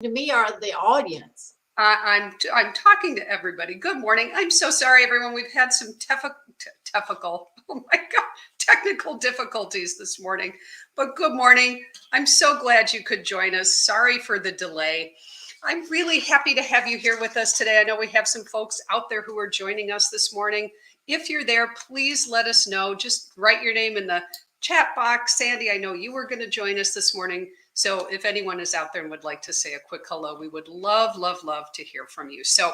To me or the audience? I'm talking to everybody. Good morning. I'm so sorry, everyone. We've had some oh my God, technical difficulties this morning. But good morning. I'm so glad you could join us. Sorry for the delay. I'm really happy to have you here with us today. I know we have some folks out there who are joining us this morning. If you're there, please let us know. Just write your name in the chat box. Sandy, I know you were going to join us this morning. So if anyone is out there and would like to say a quick hello, we would love to hear from you. So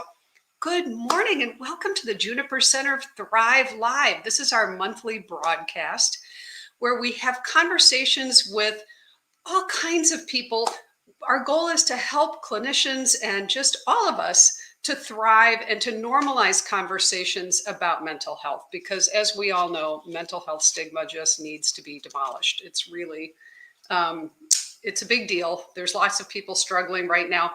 good morning and welcome to the Juniper Center Thrive Live. This is our monthly broadcast where we have conversations with all kinds of people. Our goal is to help clinicians and just all of us to thrive and to normalize conversations about mental health, because as we all know, mental health stigma just needs to be demolished. It's really it's a big deal. There's lots of people struggling right now.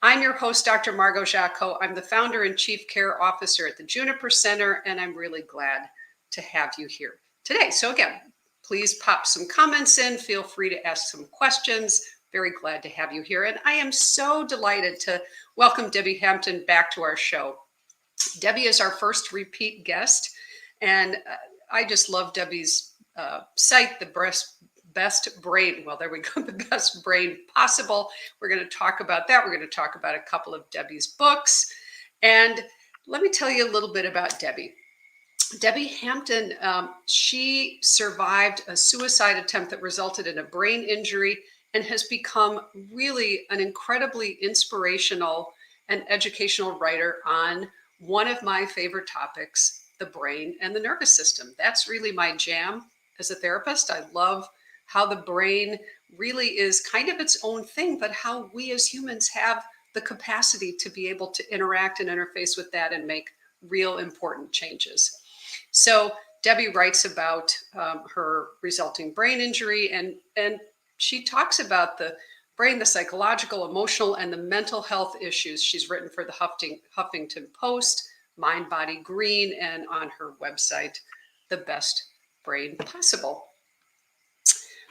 I'm your host, Dr. Margot Jacot. I'm the founder and chief care officer at the Juniper Center, and I'm really glad to have you here today. So again, please pop some comments in. Feel free to ask some questions. Very glad to have you here. And I am so delighted to welcome Debbie Hampton back to our show. Debbie is our first repeat guest, and I just love Debbie's site, the best brain. Well, there we go. The best brain possible. We're going to talk about that. We're going to talk about a couple of Debbie's books. And let me tell you a little bit about Debbie. Debbie Hampton, she survived a suicide attempt that resulted in a brain injury and has become really an incredibly inspirational and educational writer on one of my favorite topics, the brain and the nervous system. That's really my jam as a therapist. I love how the brain really is kind of its own thing, but how we as humans have the capacity to be able to interact and interface with that and make real important changes. So Debbie writes about her resulting brain injury, and she talks about the brain, the psychological, emotional, and the mental health issues. She's written for the Huffington Post, Mind Body Green, and on her website, The Best Brain Possible.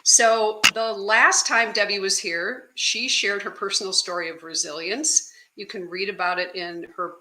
So the last time Debbie was here, she shared her personal story of resilience. You can read about it in her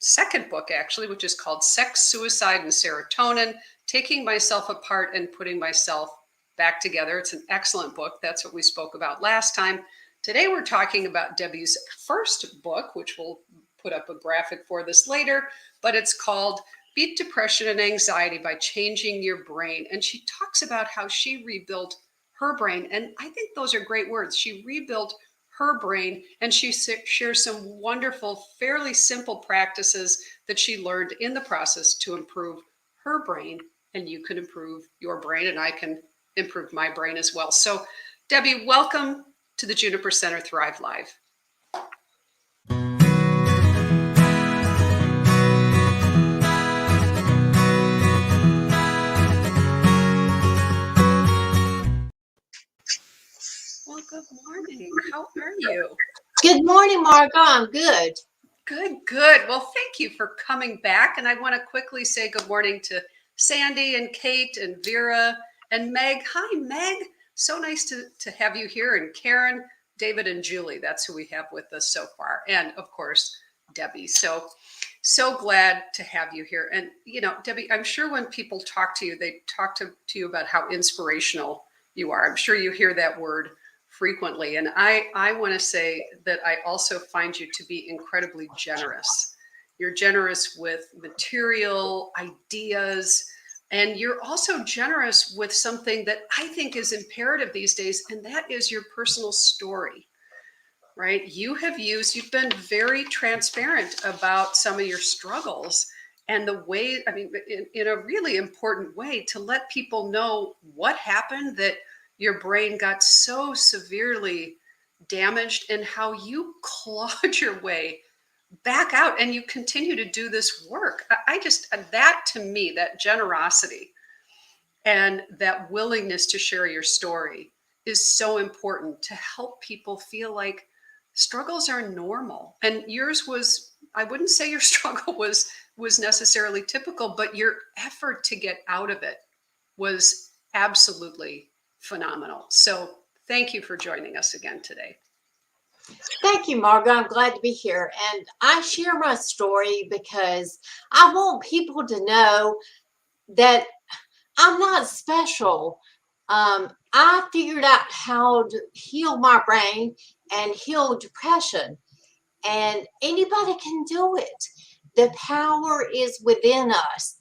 second book, actually, which is called Sex, Suicide, and Serotonin, Taking Myself Apart and Putting Myself Back Together. It's an excellent book. That's what we spoke about last time. Today, we're talking about Debbie's first book, which we'll put up a graphic for this later, but it's called Beat Depression and Anxiety by Changing Your Brain. And she talks about how she rebuilt her brain. And I think those are great words. She rebuilt her brain, and she shares some wonderful, fairly simple practices that she learned in the process to improve her brain. And you can improve your brain, and I can improve my brain as well. So, Debbie, welcome to the Juniper Center Thrive Live. Well, good morning. How are you? Good morning, Margot. I'm good. Good. Well, thank you for coming back. And I want to quickly say good morning to Sandy and Kate and Vera and Meg. Hi, Meg. So nice to have you here. And Karen, David, and Julie. That's who we have with us so far. And of course, Debbie. So glad to have you here. And, you know, Debbie, I'm sure when people talk to you, they talk to you about how inspirational you are. I'm sure you hear that word frequently. And I want to say that I also find you to be incredibly generous. You're generous with material, ideas, and you're also generous with something that I think is imperative these days, and that is your personal story, right? You've been very transparent about some of your struggles and the way, I mean, in a really important way to let people know what happened, that your brain got so severely damaged, and how you clawed your way back out and you continue to do this work. I just, that to me, that generosity and that willingness to share your story is so important to help people feel like struggles are normal. And yours was, I wouldn't say your struggle was necessarily typical, but your effort to get out of it was absolutely phenomenal. So thank you for joining us again today. Thank you, Margot. I'm glad to be here. And I share my story because I want people to know that I'm not special. I figured out how to heal my brain and heal depression, and anybody can do it. The power is within us.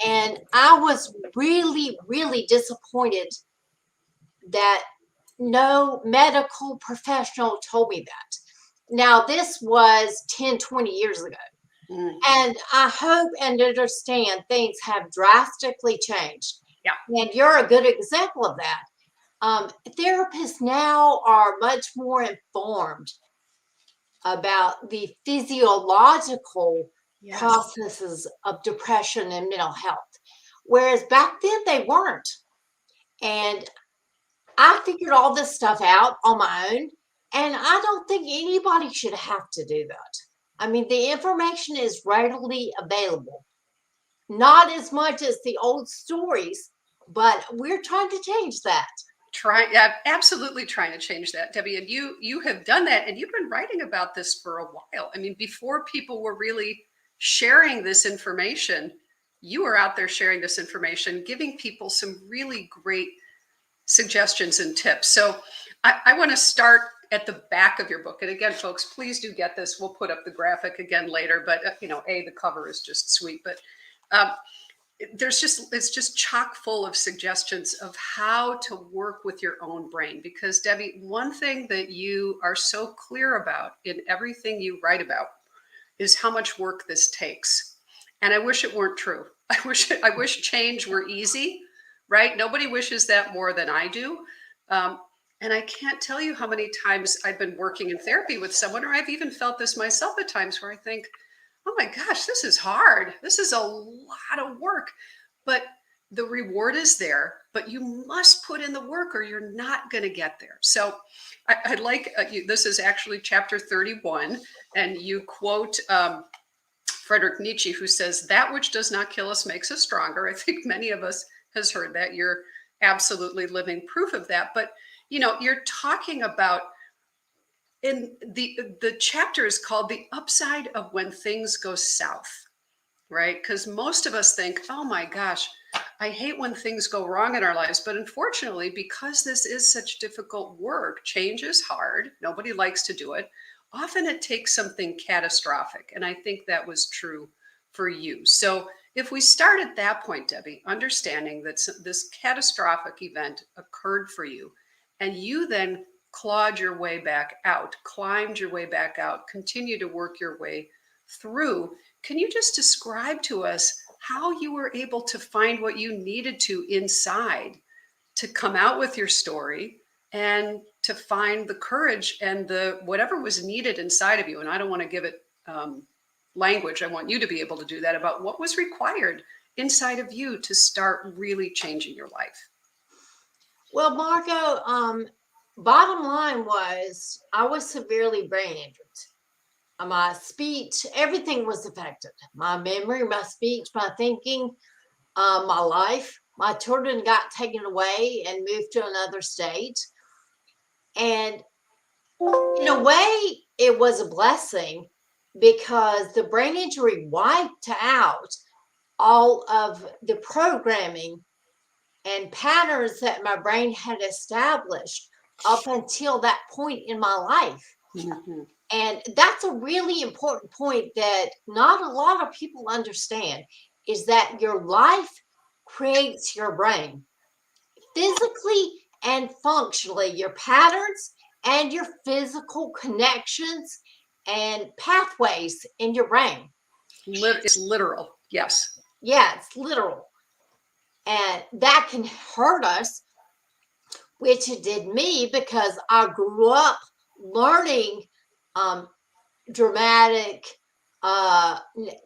And I was really, really disappointed that no medical professional told me that. Now, this was 10, 20 years ago. Mm, And I hope and understand things have drastically changed. yeah. And you're a good example of that. Therapists now are much more informed about the physiological Yes. processes of depression and mental health, whereas back then they weren't. And I figured all this stuff out on my own, and I don't think anybody should have to do that. I mean, the information is readily available, not as much as the old stories, but we're trying to change that. Yeah, absolutely trying to change that, Debbie. And you have done that, and you've been writing about this for a while. I mean, before people were really sharing this information, you were out there sharing this information, giving people some really great suggestions and tips. So I want to start at the back of your book. And again, folks, please do get this. We'll put up the graphic again later, but the cover is just sweet. But um, it's just chock full of suggestions of how to work with your own brain. Because Debbie, one thing that you are so clear about in everything you write about is how much work this takes. And I wish it weren't true. I wish change were easy, right? Nobody wishes that more than I do. And I can't tell you how many times I've been working in therapy with someone, or I've even felt this myself at times where I think, oh my gosh, this is hard. This is a lot of work. But the reward is there, but you must put in the work or you're not going to get there. So I'd like this is actually chapter 31, and you quote Friedrich Nietzsche, who says, "That which does not kill us makes us stronger." I think many of us has heard that. You're absolutely living proof of that. But you're talking about, in the chapter is called "The Upside of When Things Go South," right? Because most of us think, oh my gosh, I hate when things go wrong in our lives. But unfortunately, because this is such difficult work, change is hard. Nobody likes to do it. Often it takes something catastrophic. And I think that was true for you. So if we start at that point, Debbie, understanding that this catastrophic event occurred for you, and you then clawed your way back out, climbed your way back out, continue to work your way through, can you just describe to us how you were able to find what you needed to inside to come out with your story and to find the courage and the whatever was needed inside of you? And I don't want to give it language. I want you to be able to do that, about what was required inside of you to start really changing your life. Well, Margot, bottom line was I was severely brain injured. My speech, everything was affected. My memory, my speech, my thinking, my life. My children got taken away and moved to another state. And in a way, it was a blessing because the brain injury wiped out all of the programming and patterns that my brain had established up until that point in my life. Mm-hmm. And that's a really important point that not a lot of people understand, is that your life creates your brain physically and functionally, your patterns and your physical connections and pathways in your brain. It's literal. Yes. Yeah, it's literal. And that can hurt us, which it did me because I grew up learning dramatic,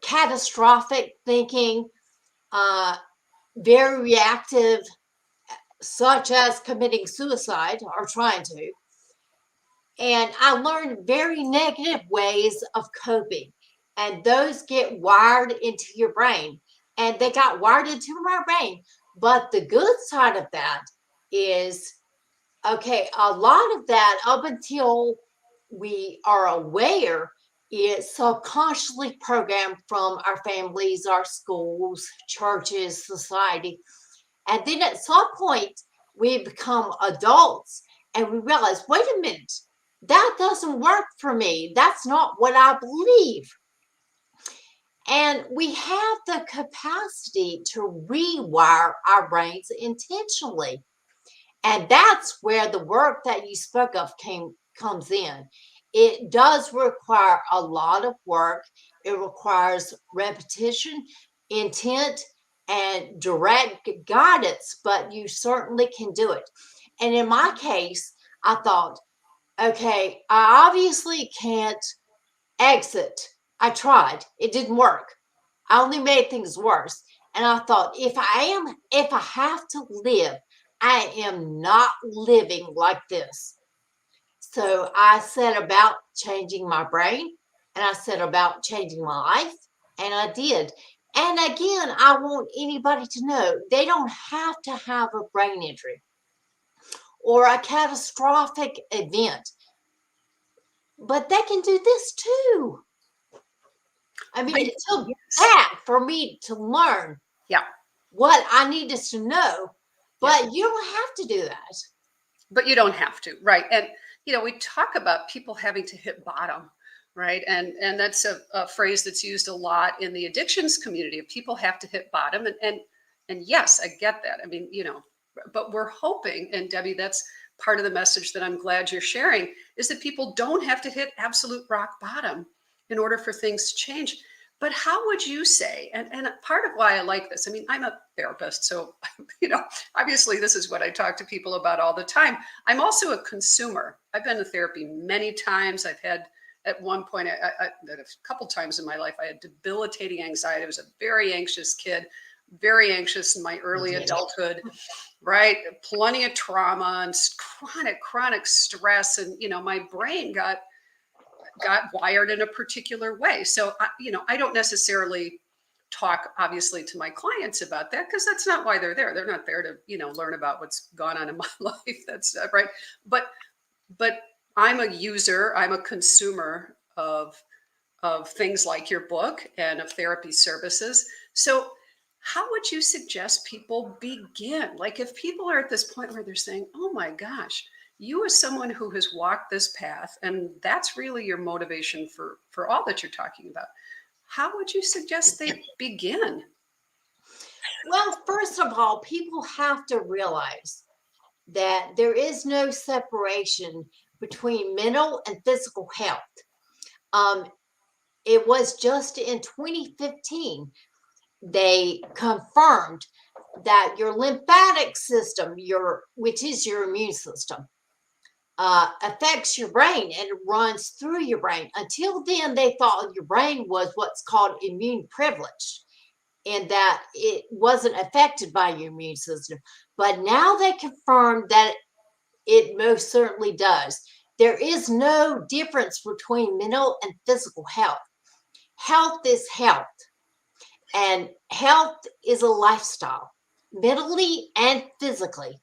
catastrophic thinking, very reactive, such as committing suicide or trying to. And I learned very negative ways of coping, and those get wired into your brain, and they got wired into my brain. But the good side of that is, okay, a lot of that up until we are aware, it's subconsciously programmed from our families, our schools, churches, society. And then at some point, we become adults and we realize, wait a minute, that doesn't work for me. That's not what I believe. And we have the capacity to rewire our brains intentionally. And that's where the work that you spoke of comes in. It does require a lot of work. It requires repetition, intent, and direct guidance, but you certainly can do it. And in my case, I thought, okay, I obviously can't exit. I tried. It didn't work. I only made things worse. And I thought, if I have to live, I am not living like this. So I set about changing my brain and I set about changing my life, and I did. And again, I want anybody to know they don't have to have a brain injury or a catastrophic event, but they can do this too. I mean, it took that for me to learn what I needed to know, but you don't have to do that. But you don't have to, right? And we talk about people having to hit bottom, right? And that's a phrase that's used a lot in the addictions community. People have to hit bottom, and yes, I get that. I mean, but we're hoping, and Debbie, that's part of the message that I'm glad you're sharing, is that people don't have to hit absolute rock bottom in order for things to change. But how would you say, and part of why I like this, I mean, I'm a therapist, so, obviously this is what I talk to people about all the time. I'm also a consumer. I've been to therapy many times. I've had, at one point, a couple times in my life, I had debilitating anxiety. I was a very anxious kid, very anxious in my early adulthood, right? Plenty of trauma and chronic stress. And, my brain got wired in a particular way. So, I don't necessarily talk, obviously, to my clients about that, because that's not why they're there. They're not there to, learn about what's gone on in my life. That's right. But I'm a user, I'm a consumer of things like your book and of therapy services. So how would you suggest people begin? Like, if people are at this point where they're saying, oh my gosh, you as someone who has walked this path, and that's really your motivation for all that you're talking about, how would you suggest they begin? Well, first of all, people have to realize that there is no separation between mental and physical health. It was just in 2015 they confirmed that your lymphatic system, which is your immune system, affects your brain and it runs through your brain. Until then, they thought your brain was what's called immune privileged, and that it wasn't affected by your immune system. But now they confirmed that it most certainly does. There is no difference between mental and physical health. Health is health, and health is a lifestyle, mentally and physically,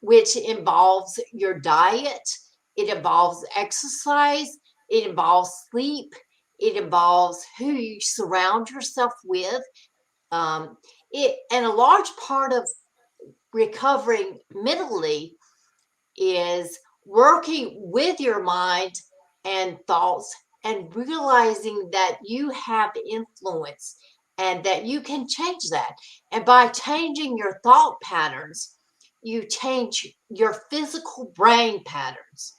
which involves your diet, it involves exercise, it involves sleep, it involves who you surround yourself with. And a large part of recovering mentally is working with your mind and thoughts and realizing that you have influence and that you can change that. And by changing your thought patterns, you change your physical brain patterns.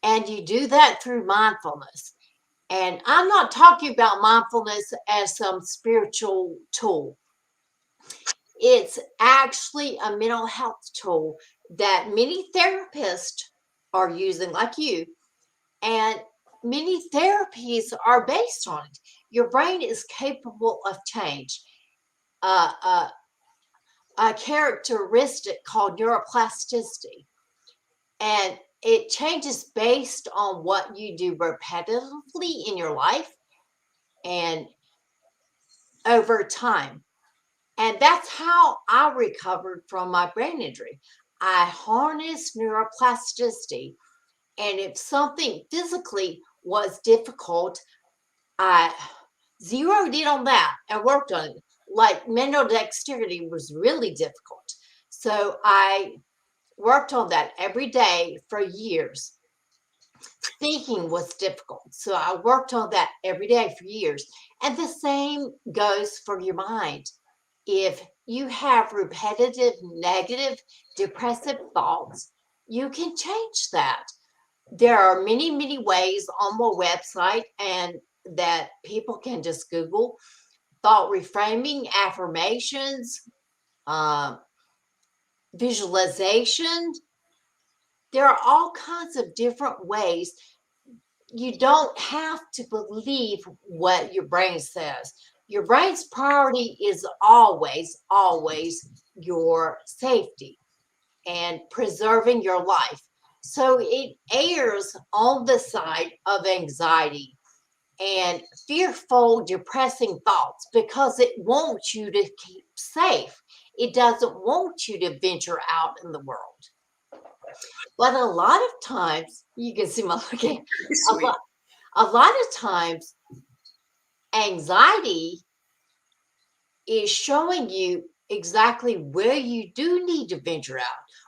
And you do that through mindfulness. And I'm not talking about mindfulness as some spiritual tool. It's actually a mental health tool that many therapists are using, like you, and many therapies are based on it. Your brain is capable of change. A characteristic called neuroplasticity, and it changes based on what you do repetitively in your life and over time. And that's how I recovered from my brain injury. I harnessed neuroplasticity And if something physically was difficult, I zeroed in on that and worked on it. Like mental dexterity was really difficult. So I worked on that every day for years. Speaking was difficult. So I worked on that every day for years. And the same goes for your mind. If you have repetitive, negative, depressive thoughts, you can change that. There are many, many ways on my website and that people can just Google thought reframing, affirmations, uh, visualization. There are all kinds of different ways. You don't have to believe what your brain says. Your brain's priority is always, always your safety and preserving your life. So it errs on the side of anxiety and fearful, depressing thoughts because it wants you to keep safe. It doesn't want you to venture out in the world. But a lot of times, you can see my looking, Sweet. a lot of times, anxiety is showing you exactly where you do need to venture out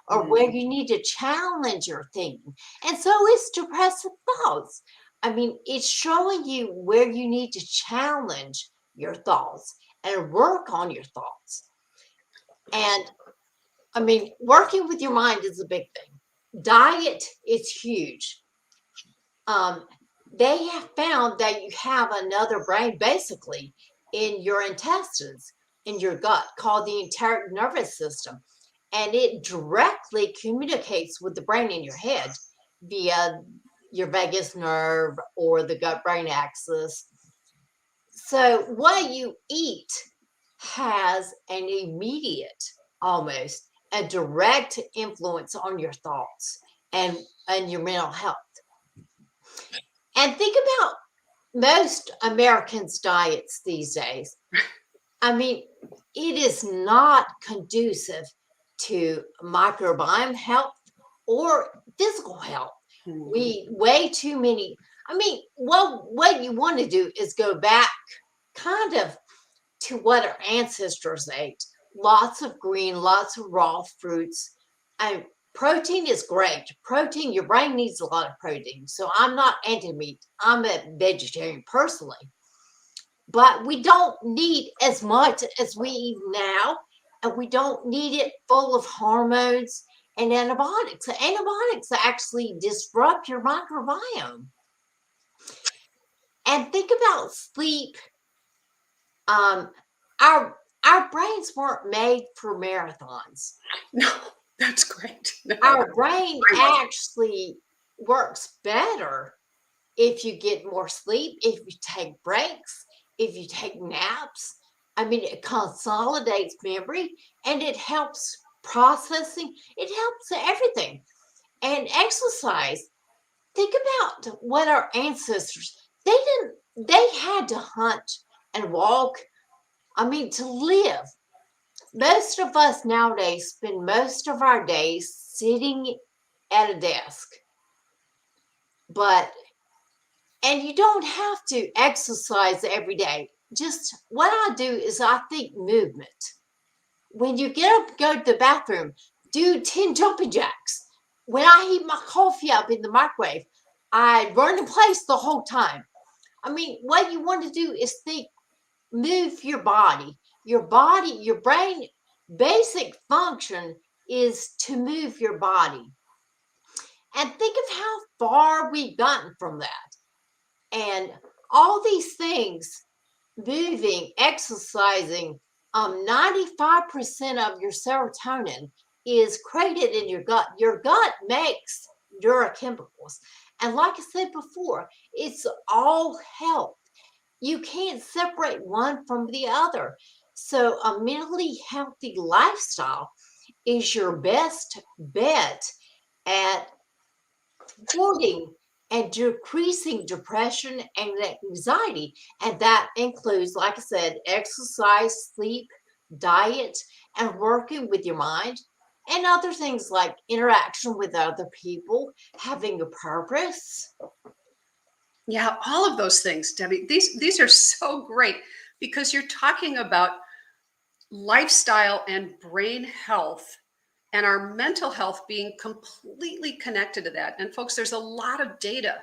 or where you need to challenge your thinking. And so it's depressive thoughts. I mean, it's showing you where you need to challenge your thoughts and work on your thoughts. And I mean, working with your mind is a big thing. Diet is huge. Um, they have found that you have another brain basically in your intestines, in your gut, called the enteric nervous system. And it directly communicates with the brain in your head via your vagus nerve or the gut brain axis. So, what you eat has an immediate, almost a direct influence on your thoughts and your mental health. And think about most Americans' diets these days. I mean, it is not conducive to microbiome health or physical health. We eat way too many. I mean, what you want to do is go back kind of to what our ancestors ate. Lots of green, lots of raw fruits. And protein is great. Protein, your brain needs a lot of protein. So I'm not anti-meat. I'm a vegetarian personally. But we don't need as much as we eat now. And we don't need it full of hormones and antibiotics. Antibiotics actually disrupt your microbiome. And think about sleep. Um, our our brains weren't made for marathons. No, that's great. No, Our brain I love it. actually works better if you get more sleep, if you take breaks, if you take naps. I mean, it consolidates memory and it helps processing, it helps everything. And exercise, think about what our ancestors, they had to hunt and walk. I mean, to live. Most of us nowadays spend most of our days sitting at a desk. But, and you don't have to exercise every day. Just what I do is I think movement. When you get up, go to the bathroom, do 10 jumping jacks. When I heat my coffee up in the microwave, I run in place the whole time. I mean, what you want to do is think, move your body. Your body, your brain, basic function is to move your body. And think of how far we've gotten from that. And all these things, moving, exercising, 95% of your serotonin is created in your gut. Your gut makes neurochemicals. And like I said before, it's all health. You can't separate one from the other. So, a mentally healthy lifestyle is your best bet at thwarting and decreasing depression and anxiety. And that includes, like I said, exercise, sleep, diet, and working with your mind. and other things like interaction with other people, having a purpose. Yeah, all of those things, Debbie. These are so great because you're talking about lifestyle and brain health and our mental health being completely connected to that. And folks, there's a lot of data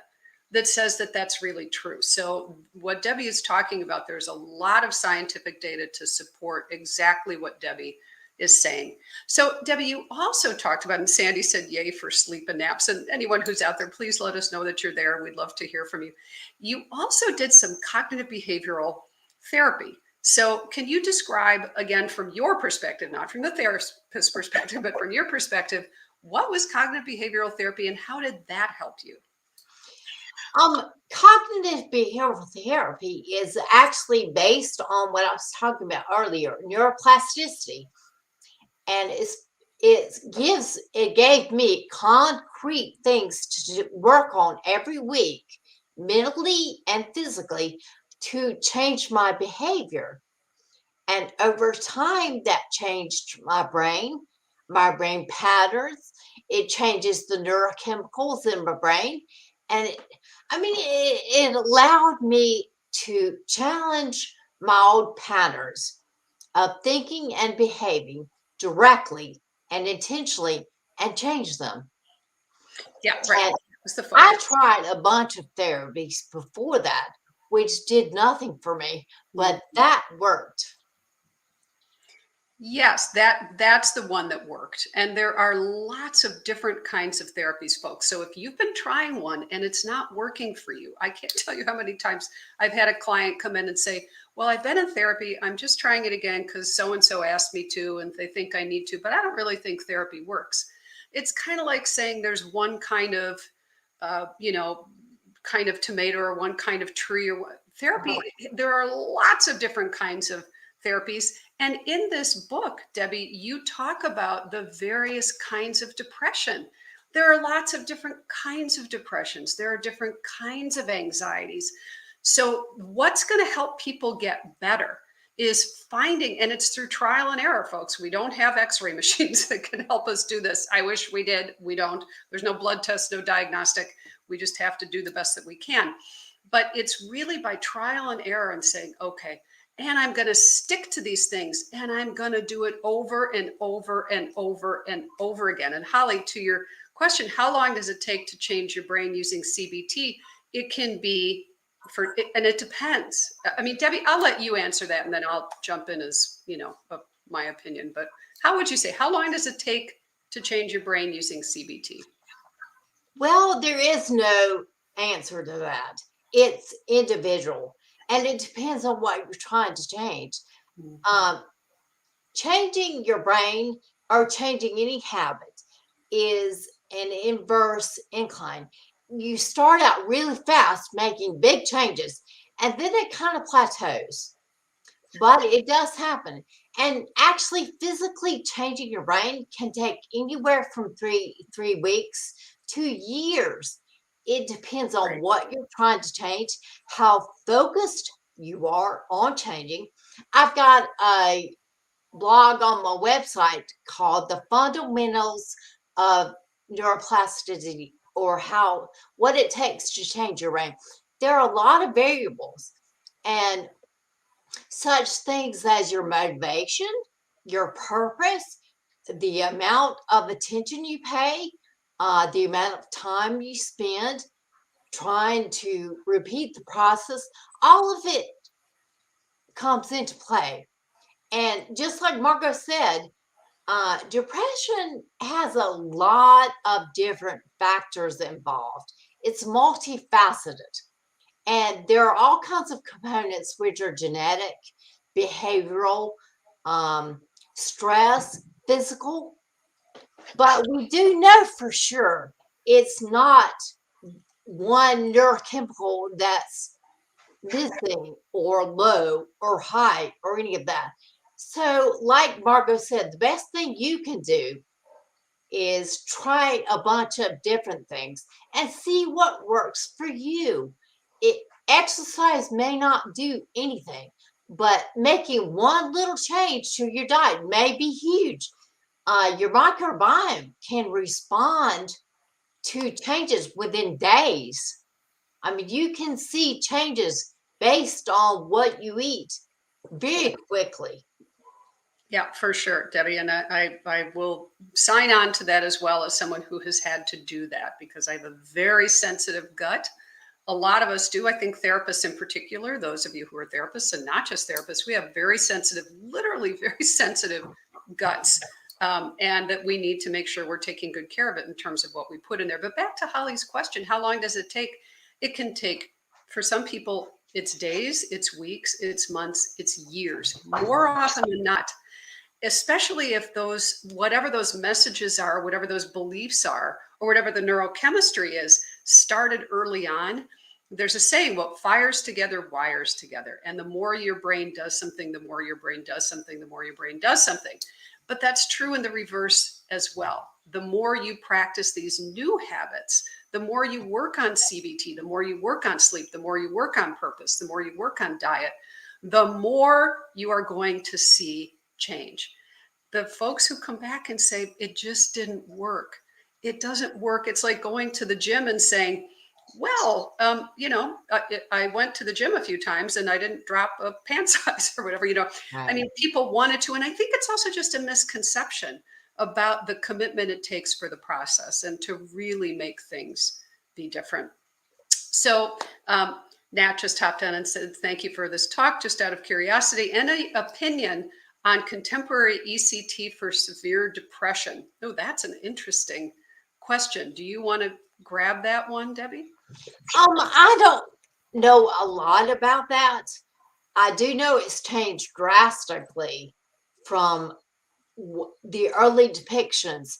that says that that's really true. So what Debbie is talking about, there's a lot of scientific data to support exactly what Debbie is saying. So Debbie, you also talked about, and Sandy said, yay for sleep and naps. And anyone who's out there, please let us know that you're there. We'd love to hear from you. You also did some cognitive behavioral therapy. So can you describe again from your perspective, not from the therapist's perspective, but from your perspective, what was cognitive behavioral therapy and how did that help you? Cognitive behavioral therapy is actually based on what I was talking about earlier, neuroplasticity. And it gave me concrete things to work on every week, mentally and physically, to change my behavior. And over time, that changed my brain patterns. It changes the neurochemicals in my brain. And it allowed me to challenge my old patterns of thinking and behaving directly and intentionally and change them. Yeah, right. And What's the I focus? tried a bunch of therapies before that, which did nothing for me, but that worked. Yes, that's the one that worked. And there are lots of different kinds of therapies, folks. So if you've been trying one and it's not working for you, I can't tell you how many times I've had a client come in and say, well, I've been in therapy. I'm just trying it again because so and so asked me to, and they think I need to, but I don't really think therapy works. It's kind of like saying there's one kind of, you know, kind of tomato or one kind of tree or what. Therapy. There are lots of different kinds of therapies. And in this book, Debbie, you talk about the various kinds of depression. There are lots of different kinds of depressions. There are different kinds of anxieties. So, what's going to help people get better is finding, and it's through trial and error, folks. We don't have x ray machines that can help us do this. I wish we did. We don't. There's no blood test, no diagnostic. We just have to do the best that we can. But it's really by trial and error and saying, okay, and I'm going to stick to these things and I'm going to do it over and over and over and over again. And Holly, to your question, how long does it take to change your brain using CBT? It can be and it depends. I mean, Debbie, I'll let you answer that and then I'll jump in as, my opinion. But how would you say, how long does it take to change your brain using CBT? Well, there is no answer to that. It's individual and it depends on what you're trying to change. Um, Changing your brain or changing any habit is an inverse incline. You start out really fast making big changes and then it kind of plateaus. But it does happen. And actually physically changing your brain can take anywhere from three weeks to years. It depends on Right. what you're trying to change, how focused you are on changing. I've got a blog on my website called The Fundamentals of Neuroplasticity, or what it takes to change your brain. There are a lot of variables, and such things as your motivation, your purpose, the amount of attention you pay, the amount of time you spend trying to repeat the process, all of it comes into play. And just like Margot said, depression has a lot of different factors involved. It's multifaceted. And there are all kinds of components which are genetic, behavioral, stress, physical. But we do know for sure it's not one neurochemical that's missing or low or high or any of that. So, like Margot said, the best thing you can do is try a bunch of different things and see what works for you. Exercise may not do anything, but making one little change to your diet may be huge. your microbiome can respond to changes within days. I mean, you can see changes based on what you eat very quickly. Yeah, for sure, Debbie. And I will sign on to that as well as someone who has had to do that because I have a very sensitive gut. A lot of us do. I think therapists in particular, those of you who are therapists and not just therapists, we have very sensitive, literally very sensitive guts. And that we need to make sure we're taking good care of it in terms of what we put in there. But back to Holly's question, how long does it take? It can take, for some people, it's days, it's weeks, it's months, it's years. More often than not, especially if those, whatever those messages are, whatever those beliefs are, or whatever the neurochemistry is, started early on. There's a saying, what fires together wires together. And the more your brain does something, the more your brain does something, the more your brain does something. But that's true in the reverse as well. The more you practice these new habits, the more you work on CBT, the more you work on sleep, the more you work on purpose, the more you work on diet, the more you are going to see change. The folks who come back and say, it just didn't work. It doesn't work. It's like going to the gym and saying, well, I went to the gym a few times and I didn't drop a pant size or whatever, I mean, people wanted to, and I think it's also just a misconception about the commitment it takes for the process and to really make things be different. So, Nat just hopped on and said, thank you for this talk. Just out of curiosity, any opinion on contemporary ECT for severe depression? Oh, that's an interesting question. Do you want to grab that one, Debbie? I don't know a lot about that. I do know it's changed drastically from the early depictions.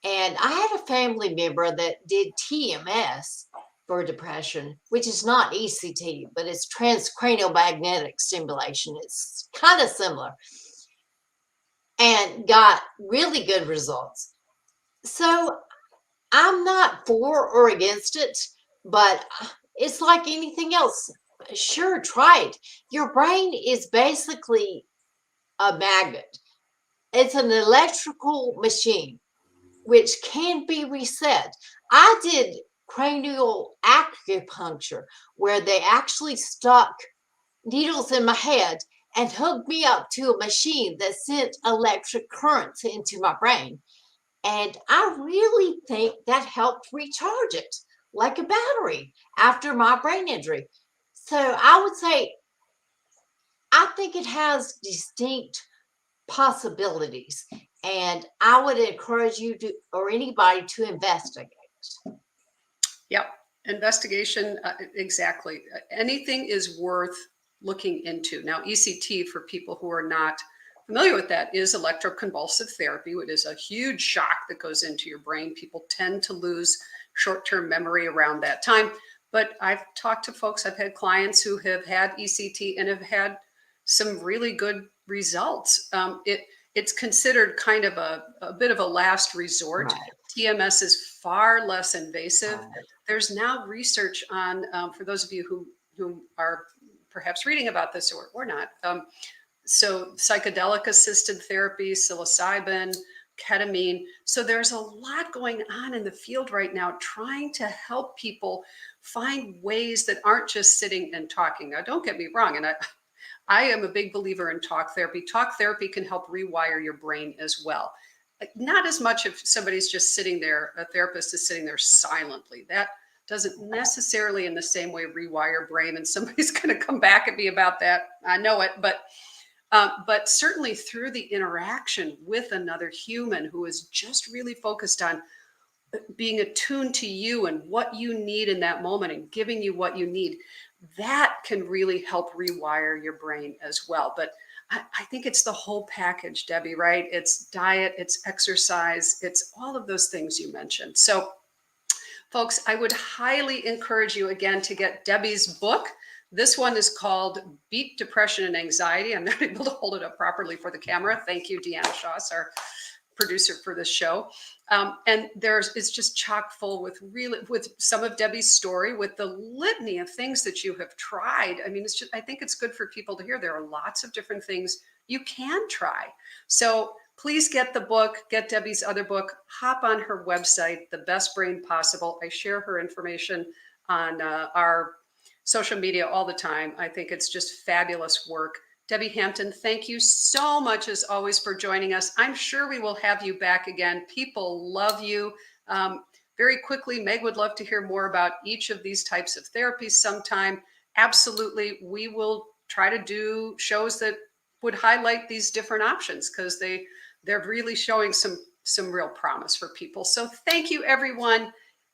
And I had a family member that did TMS for depression, which is not ECT, but it's transcranial magnetic stimulation. It's kind of similar and got really good results. So I'm not for or against it, but it's like anything else. Sure, try it. Your brain is basically a magnet. It's an electrical machine which can be reset. I did cranial acupuncture where they actually stuck needles in my head and hooked me up to a machine that sent electric currents into my brain. And I really think that helped recharge it like a battery after my brain injury. So I would say, I think it has distinct possibilities. And I would encourage you to, or anybody to investigate. Yep. Investigation. Exactly. Anything is worth looking into. Now, ECT, for people who are not familiar with that, is electroconvulsive therapy. It is a huge shock that goes into your brain. People tend to lose short-term memory around that time. But I've talked to folks, I've had clients who have had ECT and have had some really good results. It's considered kind of a bit of a last resort. Right. TMS is far less invasive. Right. There's now research on, for those of you who are perhaps reading about this or not, so psychedelic assisted therapy, psilocybin, ketamine. So there's a lot going on in the field right now, trying to help people find ways that aren't just sitting and talking. Now, don't get me wrong, and I am a big believer in talk therapy. Talk therapy can help rewire your brain as well. Not as much if somebody's just sitting there, a therapist is sitting there silently. That doesn't necessarily in the same way rewire brain, and somebody's going to come back at me about that. I know it, but certainly through the interaction with another human who is just really focused on being attuned to you and what you need in that moment and giving you what you need, that can really help rewire your brain as well. But I think it's the whole package, Debbie, right? It's diet, it's exercise, it's all of those things you mentioned. So folks, I would highly encourage you again to get Debbie's book. This one is called Beat Depression and Anxiety. I'm not able to hold it up properly for the camera. Thank you, Deanna Shoss, our producer for this show. And it's just chock full with some of Debbie's story, with the litany of things that you have tried. I mean, I think it's good for people to hear there are lots of different things you can try. So Please get the book, get Debbie's other book, hop on her website, The Best Brain Possible. I share her information on our social media all the time. I think it's just fabulous work. Debbie Hampton, thank you so much as always for joining us. I'm sure we will have you back again. People love you. Very quickly, Meg would love to hear more about each of these types of therapies sometime. Absolutely, we will try to do shows that would highlight these different options because they're really showing some real promise for people. So thank you everyone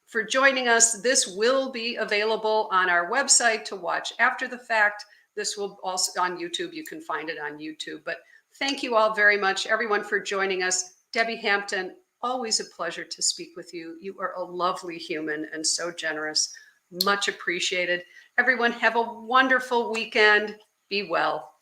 for joining us. This will be available on our website to watch after the fact. This will also on YouTube. You can find it on YouTube. But thank you all very much, everyone, for joining us. Debbie Hampton, always a pleasure to speak with you. You are a lovely human and so generous. Much appreciated. Everyone, have a wonderful weekend. Be well.